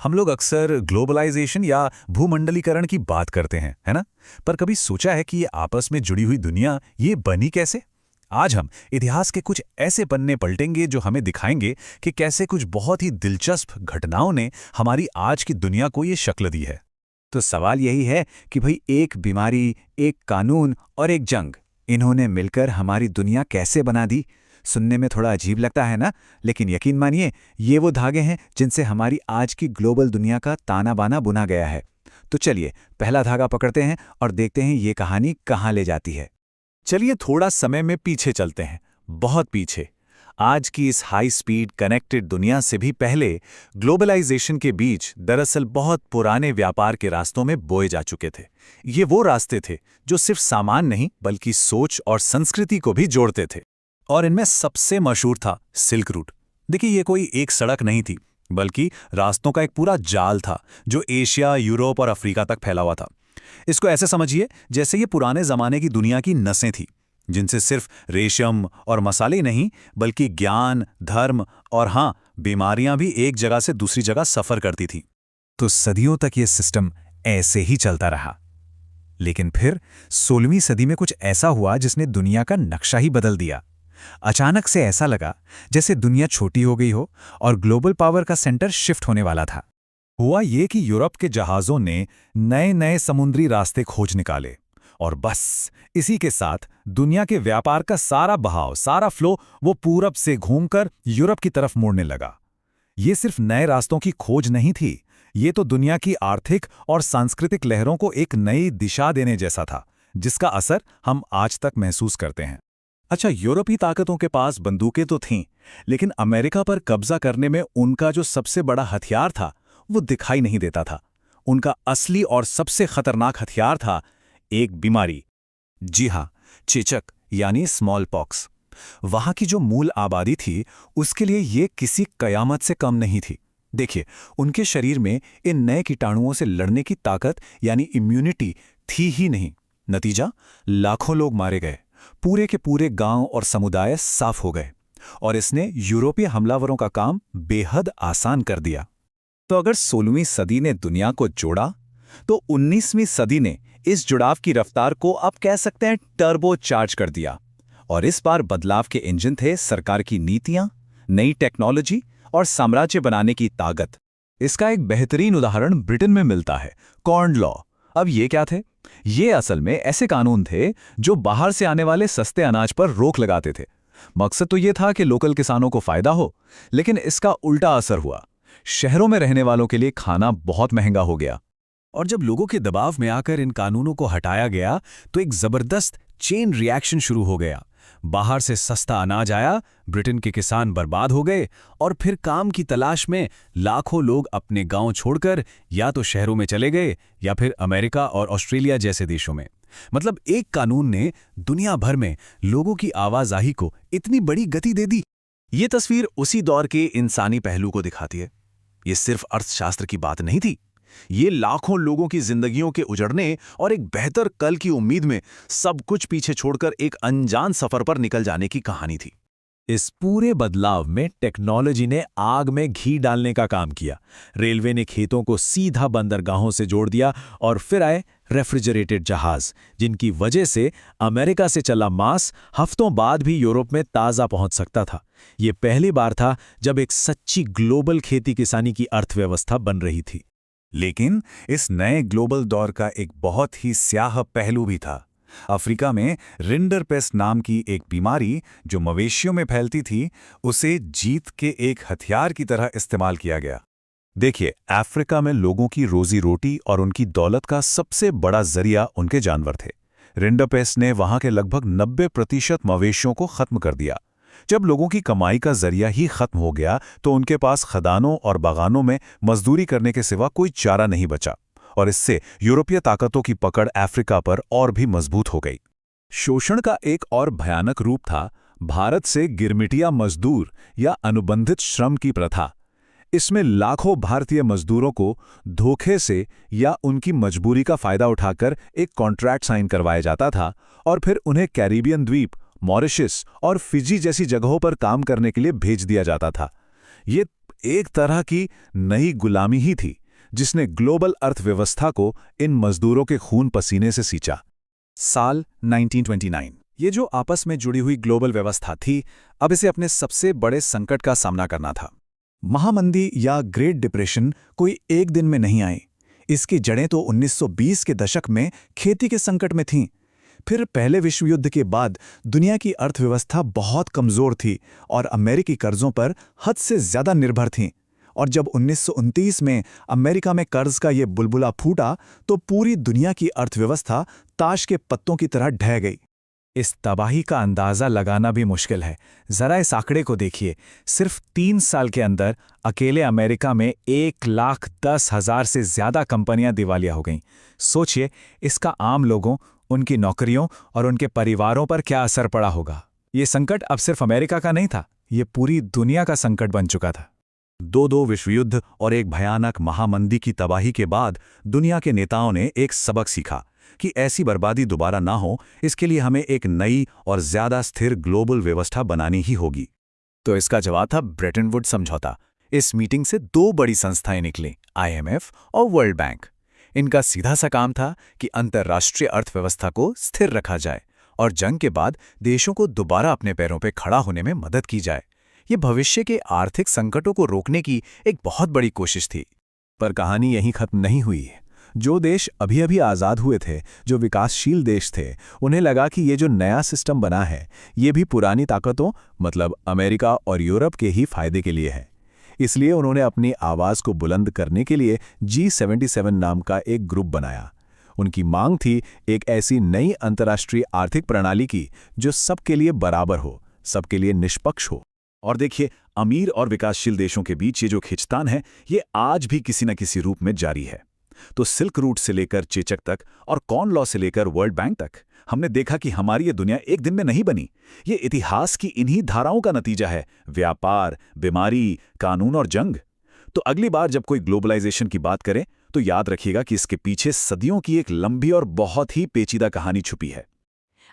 हम लोग अक्सर ग्लोबलाइजेशन या भूमंडलीकरण की बात करते हैं, है ना? पर कभी सोचा है कि ये आपस में जुड़ी हुई दुनिया ये बनी कैसे? आज हम इतिहास के कुछ ऐसे पन्ने पलटेंगे जो हमें दिखाएंगे कि कैसे कुछ बहुत ही दिलचस्प घटनाओं ने हमारी आज की दुनिया को ये शक्ल दी है। तो सवाल यही है कि भाई एक बीमारी, एक कानून और एक जंग, इन्होंने मिलकर हमारी दुनिया कैसे बना दी। सुनने में थोड़ा अजीब लगता है ना, लेकिन यकीन मानिए ये वो धागे हैं जिनसे हमारी आज की ग्लोबल दुनिया का ताना बाना बुना गया है। तो चलिए पहला धागा पकड़ते हैं और देखते हैं ये कहानी कहाँ ले जाती है। चलिए थोड़ा समय में पीछे चलते हैं, बहुत पीछे। आज की इस हाई स्पीड कनेक्टेड दुनिया से भी पहले ग्लोबलाइजेशन के बीच दरअसल बहुत पुराने व्यापार के रास्तों में बोए जा चुके थे। ये वो रास्ते थे जो सिर्फ सामान नहीं बल्कि सोच और संस्कृति को भी जोड़ते थे। और इनमें सबसे मशहूर था सिल्क रूट। देखिए, ये कोई एक सड़क नहीं थी, बल्कि रास्तों का एक पूरा जाल था जो एशिया, यूरोप और अफ्रीका तक फैला हुआ था। इसको ऐसे समझिए जैसे ये पुराने जमाने की दुनिया की नसें थी, जिनसे सिर्फ रेशम और मसाले नहीं बल्कि ज्ञान, धर्म और हाँ, बीमारियां भी एक जगह से दूसरी जगह सफर करती थी। तो सदियों तक ये सिस्टम ऐसे ही चलता रहा। लेकिन फिर 16वीं सदी में कुछ ऐसा हुआ जिसने दुनिया का नक्शा ही बदल दिया। अचानक से ऐसा लगा जैसे दुनिया छोटी हो गई हो और ग्लोबल पावर का सेंटर शिफ्ट होने वाला था। हुआ ये कि यूरोप के जहाज़ों ने नए नए समुद्री रास्ते खोज निकाले और बस इसी के साथ दुनिया के व्यापार का सारा बहाव, सारा फ्लो वो पूरब से घूमकर यूरोप की तरफ मुड़ने लगा। ये सिर्फ नए रास्तों की खोज नहीं थी, ये तो दुनिया की आर्थिक और सांस्कृतिक लहरों को एक नई दिशा देने जैसा था, जिसका असर हम आज तक महसूस करते हैं। अच्छा, यूरोपीय ताकतों के पास बंदूकें तो थीं, लेकिन अमेरिका पर कब्जा करने में उनका जो सबसे बड़ा हथियार था वो दिखाई नहीं देता था। उनका असली और सबसे खतरनाक हथियार था एक बीमारी। जी हाँ, चेचक यानी स्मॉल पॉक्स। वहां की जो मूल आबादी थी उसके लिए ये किसी कयामत से कम नहीं थी। देखिए, उनके शरीर में इन नए कीटाणुओं से लड़ने की ताकत यानी इम्यूनिटी थी ही नहीं। नतीजा, लाखों लोग मारे गए, पूरे के पूरे गांव और समुदाय साफ हो गए, और इसने यूरोपीय हमलावरों का काम बेहद आसान कर दिया। तो अगर 16वीं सदी ने दुनिया को जोड़ा, तो 19वीं सदी ने इस जुड़ाव की रफ्तार को आप कह सकते हैं टर्बो चार्ज कर दिया। और इस बार बदलाव के इंजन थे सरकार की नीतियां, नई टेक्नोलॉजी और साम्राज्य बनाने की ताकत। इसका एक बेहतरीन उदाहरण ब्रिटेन में मिलता है, कॉर्न लॉ। अब ये क्या थे? ये असल में ऐसे कानून थे जो बाहर से आने वाले सस्ते अनाज पर रोक लगाते थे। मकसद तो ये था कि लोकल किसानों को फायदा हो, लेकिन इसका उल्टा असर हुआ। शहरों में रहने वालों के लिए खाना बहुत महंगा हो गया। और जब लोगों के दबाव में आकर इन कानूनों को हटाया गया तो एक जबरदस्त चेन रिएक्शन शुरू हो गया। बाहर से सस्ता अनाज आया, ब्रिटेन के किसान बर्बाद हो गए, और फिर काम की तलाश में लाखों लोग अपने गांव छोड़कर या तो शहरों में चले गए या फिर अमेरिका और ऑस्ट्रेलिया जैसे देशों में। मतलब एक कानून ने दुनिया भर में लोगों की आवाजाही को इतनी बड़ी गति दे दी। ये तस्वीर उसी दौर के इंसानी पहलू को दिखाती है। ये सिर्फ अर्थशास्त्र की बात नहीं थी, ये लाखों लोगों की जिंदगियों के उजड़ने और एक बेहतर कल की उम्मीद में सब कुछ पीछे छोड़कर एक अनजान सफर पर निकल जाने की कहानी थी। इस पूरे बदलाव में टेक्नोलॉजी ने आग में घी डालने का काम किया। रेलवे ने खेतों को सीधा बंदरगाहों से जोड़ दिया, और फिर आए रेफ्रिजरेटेड जहाज, जिनकी वजह से अमेरिका से चला मांस हफ्तों बाद भी यूरोप में ताज़ा पहुंच सकता था। ये पहली बार था जब एक सच्ची ग्लोबल खेती किसानी की अर्थव्यवस्था बन रही थी। लेकिन इस नए ग्लोबल दौर का एक बहुत ही स्याह पहलू भी था। अफ्रीका में रिंडरपेस्ट नाम की एक बीमारी जो मवेशियों में फैलती थी, उसे जीत के एक हथियार की तरह इस्तेमाल किया गया। देखिए, अफ्रीका में लोगों की रोजी रोटी और उनकी दौलत का सबसे बड़ा जरिया उनके जानवर थे। रिंडरपेस्ट ने वहां के लगभग 90% मवेशियों को खत्म कर दिया। जब लोगों की कमाई का जरिया ही खत्म हो गया तो उनके पास खदानों और बागानों में मजदूरी करने के सिवा कोई चारा नहीं बचा, और इससे यूरोपीय ताकतों की पकड़ अफ्रीका पर और भी मजबूत हो गई। शोषण का एक और भयानक रूप था भारत से गिरमिटिया मजदूर या अनुबंधित श्रम की प्रथा। इसमें लाखों भारतीय मजदूरों को धोखे से या उनकी मजबूरी का फायदा उठाकर एक कॉन्ट्रैक्ट साइन करवाया जाता था, और फिर उन्हें कैरिबियन द्वीप, मॉरिशस और फिजी जैसी जगहों पर काम करने के लिए भेज दिया जाता था। ये एक तरह की नई गुलामी ही थी, जिसने ग्लोबल अर्थव्यवस्था को इन मजदूरों के खून पसीने से सींचा। साल 1929। ये जो आपस में जुड़ी हुई ग्लोबल व्यवस्था थी, अब इसे अपने सबसे बड़े संकट का सामना करना था। महामंदी या ग्रेट डिप्रेशन कोई एक दिन में नहीं आई। इसकी जड़ें तो 1920 के दशक में खेती के संकट में थीं। फिर पहले विश्व युद्ध के बाद दुनिया की अर्थव्यवस्था बहुत कमज़ोर थी और अमेरिकी कर्जों पर हद से ज़्यादा निर्भर थीं। और जब 1929 में अमेरिका में कर्ज का ये बुलबुला फूटा, तो पूरी दुनिया की अर्थव्यवस्था ताश के पत्तों की तरह ढह गई। इस तबाही का अंदाज़ा लगाना भी मुश्किल है। ज़रा इस आंकड़े को देखिए, सिर्फ 3 साल के अंदर अकेले अमेरिका में 1,10,000 से ज़्यादा कंपनियां दिवालिया हो गईं। सोचिए, इसका आम लोगों, उनकी नौकरियों और उनके परिवारों पर क्या असर पड़ा होगा। ये संकट अब सिर्फ अमेरिका का नहीं था, ये पूरी दुनिया का संकट बन चुका था। दो विश्व युद्ध और एक भयानक महामंदी की तबाही के बाद दुनिया के नेताओं ने एक सबक सीखा कि ऐसी बर्बादी दोबारा ना हो, इसके लिए हमें एक नई और ज्यादा स्थिर ग्लोबल व्यवस्था बनानी ही होगी। तो इसका जवाब था ब्रेटन वुड्स समझौता। इस मीटिंग से 2 बड़ी संस्थाएं निकलीं, IMF और वर्ल्ड बैंक। इनका सीधा सा काम था कि अंतर्राष्ट्रीय अर्थव्यवस्था को स्थिर रखा जाए और जंग के बाद देशों को दोबारा अपने पैरों पर खड़ा होने में मदद की जाए। ये भविष्य के आर्थिक संकटों को रोकने की एक बहुत बड़ी कोशिश थी। पर कहानी यहीं खत्म नहीं हुई। जो देश अभी अभी आज़ाद हुए थे, जो विकासशील देश थे, उन्हें लगा कि ये जो नया सिस्टम बना है, ये भी पुरानी ताकतों मतलब अमेरिका और यूरोप के ही फायदे के लिए है। इसलिए उन्होंने अपनी आवाज़ को बुलंद करने के लिए G77 नाम का एक ग्रुप बनाया। उनकी मांग थी एक ऐसी नई अंतर्राष्ट्रीय आर्थिक प्रणाली की जो सबके लिए बराबर हो, सबके लिए निष्पक्ष हो। और देखिए, अमीर और विकासशील देशों के बीच ये जो खिंचतान है, ये आज भी किसी न किसी रूप में जारी है। तो सिल्क रूट से लेकर चेचक तक और कॉर्न लॉ से लेकर वर्ल्ड बैंक तक हमने देखा कि हमारी ये दुनिया एक दिन में नहीं बनी। ये इतिहास की इन्हीं धाराओं का नतीजा है: व्यापार, बीमारी, कानून और जंग। तो अगली बार जब कोई ग्लोबलाइजेशन की बात करें, तो याद रखिएगा कि इसके पीछे सदियों की एक लंबी और बहुत ही पेचीदा कहानी छुपी है।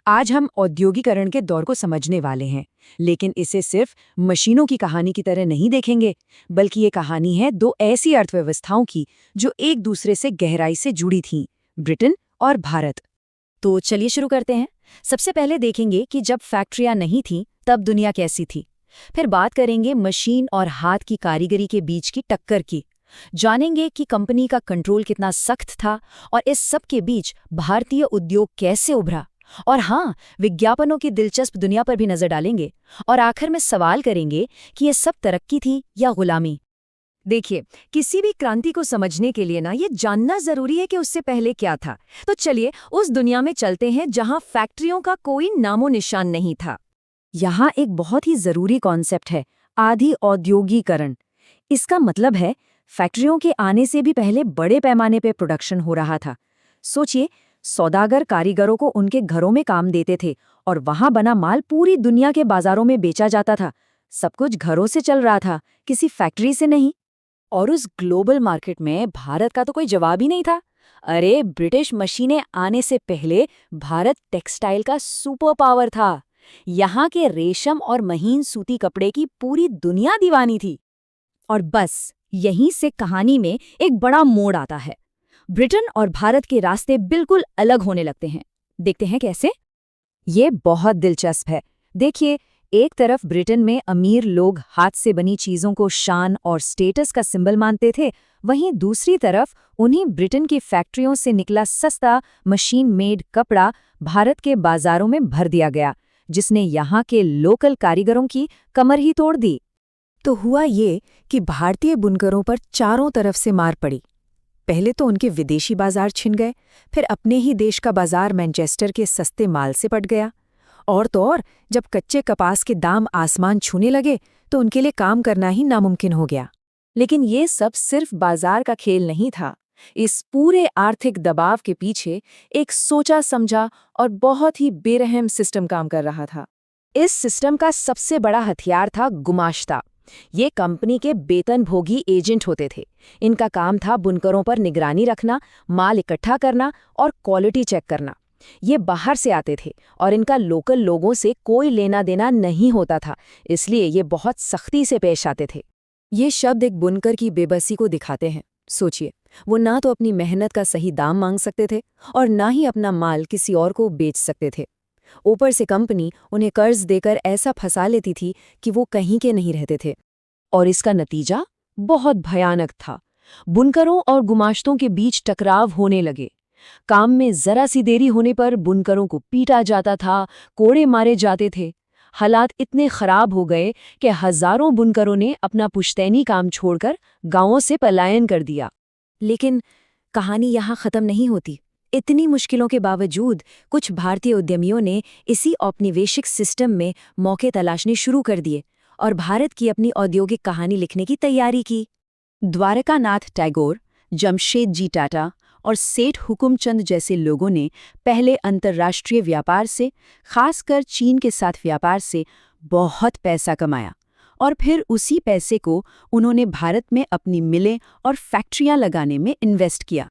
आज हम औद्योगिकरण के दौर को समझने वाले हैं, लेकिन इसे सिर्फ मशीनों की कहानी की तरह नहीं देखेंगे, बल्कि ये कहानी है 2 ऐसी अर्थव्यवस्थाओं की जो एक दूसरे से गहराई से जुड़ी थीं, ब्रिटेन और भारत। तो चलिए शुरू करते हैं। सबसे पहले देखेंगे कि जब फैक्ट्रियां नहीं थीं, तब दुनिया कैसी थी। फिर बात करेंगे मशीन और हाथ की कारीगरी के बीच की टक्कर की। जानेंगे कि कंपनी का कंट्रोल कितना सख्त था और इस सब के बीच भारतीय उद्योग कैसे उभरा। और हाँ, विज्ञापनों की दिलचस्प दुनिया पर भी नजर डालेंगे और आखिर में सवाल करेंगे कि ये सब तरक्की थी या गुलामी। देखिए, किसी भी क्रांति को समझने के लिए ये जानना जरूरी है कि उससे पहले क्या था। तो चलिए उस दुनिया में चलते हैं जहां फैक्ट्रियों का कोई नामो निशान नहीं था। यहाँ एक बहुत ही जरूरी कॉन्सेप्ट है, आधी औद्योगिकरण। इसका मतलब है फैक्ट्रियों के आने से भी पहले बड़े पैमाने पर प्रोडक्शन हो रहा था। सोचिए, सौदागर कारीगरों को उनके घरों में काम देते थे और वहां बना माल पूरी दुनिया के बाजारों में बेचा जाता था। सब कुछ घरों से चल रहा था, किसी फैक्ट्री से नहीं। और उस ग्लोबल मार्केट में भारत का तो कोई जवाब ही नहीं था। अरे, ब्रिटिश मशीनें आने से पहले भारत टेक्सटाइल का सुपर पावर था। यहाँ के रेशम और महीन सूती कपड़े की पूरी दुनिया दीवानी थी। और बस यहीं से कहानी में एक बड़ा मोड़ आता है। ब्रिटेन और भारत के रास्ते बिल्कुल अलग होने लगते हैं। देखते हैं कैसे। ये बहुत दिलचस्प है। देखिए, एक तरफ ब्रिटेन में अमीर लोग हाथ से बनी चीजों को शान और स्टेटस का सिंबल मानते थे, वहीं दूसरी तरफ उन्हीं ब्रिटेन की फैक्ट्रियों से निकला सस्ता मशीन मेड कपड़ा भारत के बाजारों में भर दिया गया, जिसने यहाँ के लोकल कारीगरों की कमर ही तोड़ दी। तो हुआ ये कि भारतीय बुनकरों पर चारों तरफ से मार पड़ी। पहले तो उनके विदेशी बाजार छिन गए, फिर अपने ही देश का बाजार मैनचेस्टर के सस्ते माल से पट गया। और तो और, जब कच्चे कपास के दाम आसमान छूने लगे तो उनके लिए काम करना ही नामुमकिन हो गया। लेकिन ये सब सिर्फ बाजार का खेल नहीं था। इस पूरे आर्थिक दबाव के पीछे एक सोचा समझा और बहुत ही बेरहम सिस्टम काम कर रहा था। इस सिस्टम का सबसे बड़ा हथियार था गुमाश्ता। ये कंपनी के वेतनभोगी एजेंट होते थे। इनका काम था बुनकरों पर निगरानी रखना, माल इकट्ठा करना और क्वालिटी चेक करना। ये बाहर से आते थे और इनका लोकल लोगों से कोई लेना देना नहीं होता था, इसलिए ये बहुत सख्ती से पेश आते थे। ये शब्द एक बुनकर की बेबसी को दिखाते हैं। सोचिए, वो ना तो अपनी मेहनत का सही दाम मांग सकते थे और ना ही अपना माल किसी और को बेच सकते थे। ऊपर से कंपनी उन्हें कर्ज देकर ऐसा फंसा लेती थी कि वो कहीं के नहीं रहते थे। और इसका नतीजा बहुत भयानक था। बुनकरों और गुमाश्तों के बीच टकराव होने लगे। काम में जरा सी देरी होने पर बुनकरों को पीटा जाता था, कोड़े मारे जाते थे। हालात इतने खराब हो गए कि हजारों बुनकरों ने अपना पुश्तैनी काम छोड़कर गांवों से पलायन कर दिया। लेकिन कहानी यहाँ खत्म नहीं होती। इतनी मुश्किलों के बावजूद कुछ भारतीय उद्यमियों ने इसी औपनिवेशिक सिस्टम में मौके तलाशने शुरू कर दिए और भारत की अपनी औद्योगिक कहानी लिखने की तैयारी की। द्वारकानाथ टैगोर, जमशेदजी टाटा और सेठ हुकुमचंद जैसे लोगों ने पहले अंतर्राष्ट्रीय व्यापार से, खासकर चीन के साथ व्यापार से बहुत पैसा कमाया और फिर उसी पैसे को उन्होंने भारत में अपनी मिलें और फैक्ट्रियां लगाने में इन्वेस्ट किया।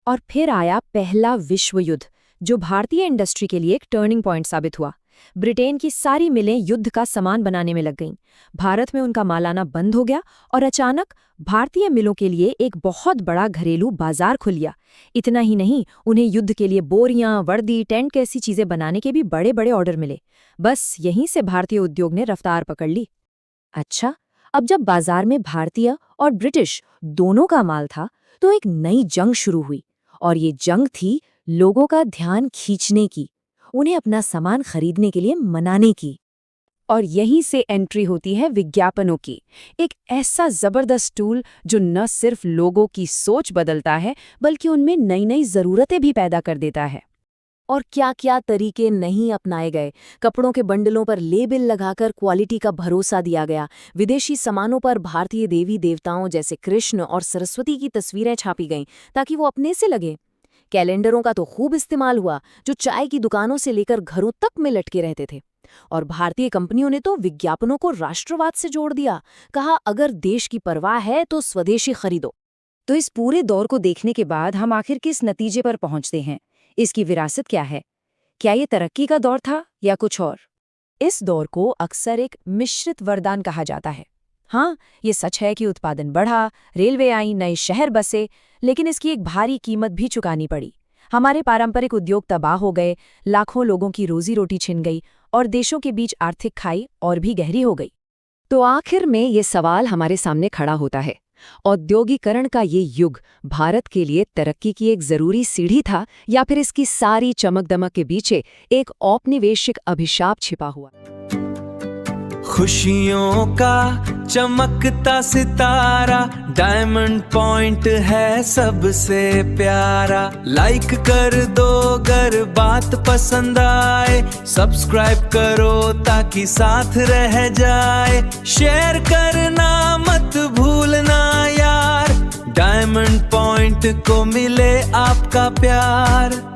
और फिर आया पहला विश्व युद्ध, जो भारतीय इंडस्ट्री के लिए एक टर्निंग पॉइंट साबित हुआ। ब्रिटेन की सारी मिलें युद्ध का सामान बनाने में लग गईं। भारत में उनका माल आना बंद हो गया और अचानक भारतीय मिलों के लिए एक बहुत बड़ा घरेलू बाजार खुल गया। इतना ही नहीं, उन्हें युद्ध के लिए बोरियां, वर्दी, टेंट कैसी चीजें बनाने के भी बड़े बड़े ऑर्डर मिले। बस यहीं से भारतीय उद्योग ने रफ्तार पकड़ ली। अच्छा, अब जब बाजार में भारतीय और ब्रिटिश दोनों का माल था, तो एक नई जंग शुरू हुई। और ये जंग थी लोगों का ध्यान खींचने की, उन्हें अपना सामान खरीदने के लिए मनाने की। और यहीं से एंट्री होती है विज्ञापनों की, एक ऐसा जबरदस्त टूल जो न सिर्फ लोगों की सोच बदलता है बल्कि उनमें नई नई ज़रूरतें भी पैदा कर देता है। और क्या क्या तरीके नहीं अपनाए गए। कपड़ों के बंडलों पर लेबल लगाकर क्वालिटी का भरोसा दिया गया। विदेशी सामानों पर भारतीय देवी देवताओं जैसे कृष्ण और सरस्वती की तस्वीरें छापी गईं ताकि वो अपने से लगे। कैलेंडरों का तो खूब इस्तेमाल हुआ, जो चाय की दुकानों से लेकर घरों तक में लटके रहते थे। और भारतीय कंपनियों ने तो विज्ञापनों को राष्ट्रवाद से जोड़ दिया। कहा, अगर देश की परवाह है तो स्वदेशी खरीदो। तो इस पूरे दौर को देखने के बाद हम आखिर किस नतीजे पर पहुंचते हैं? इसकी विरासत क्या है? क्या ये तरक्की का दौर था या कुछ और? इस दौर को अक्सर एक मिश्रित वरदान कहा जाता है। हाँ, ये सच है कि उत्पादन बढ़ा, रेलवे आई, नए शहर बसे, लेकिन इसकी एक भारी कीमत भी चुकानी पड़ी। हमारे पारंपरिक उद्योग तबाह हो गए, लाखों लोगों की रोजी रोटी छिन गई और देशों के बीच आर्थिक खाई और भी गहरी हो गई। तो आखिर में ये सवाल हमारे सामने खड़ा होता है, औद्योगिकरण का ये युग भारत के लिए तरक्की की एक जरूरी सीढ़ी था या फिर इसकी सारी चमक दमक के पीछे एक औपनिवेशिक अभिशाप छिपा हुआ? खुशियों का चमकता सितारा डायमंड पॉइंट है सबसे प्यारा। लाइक कर दो अगर बात पसंद आए, सब्सक्राइब करो ताकि साथ रह जाए, शेयर करना मत भूलना यार, डायमंड पॉइंट को मिले आपका प्यार।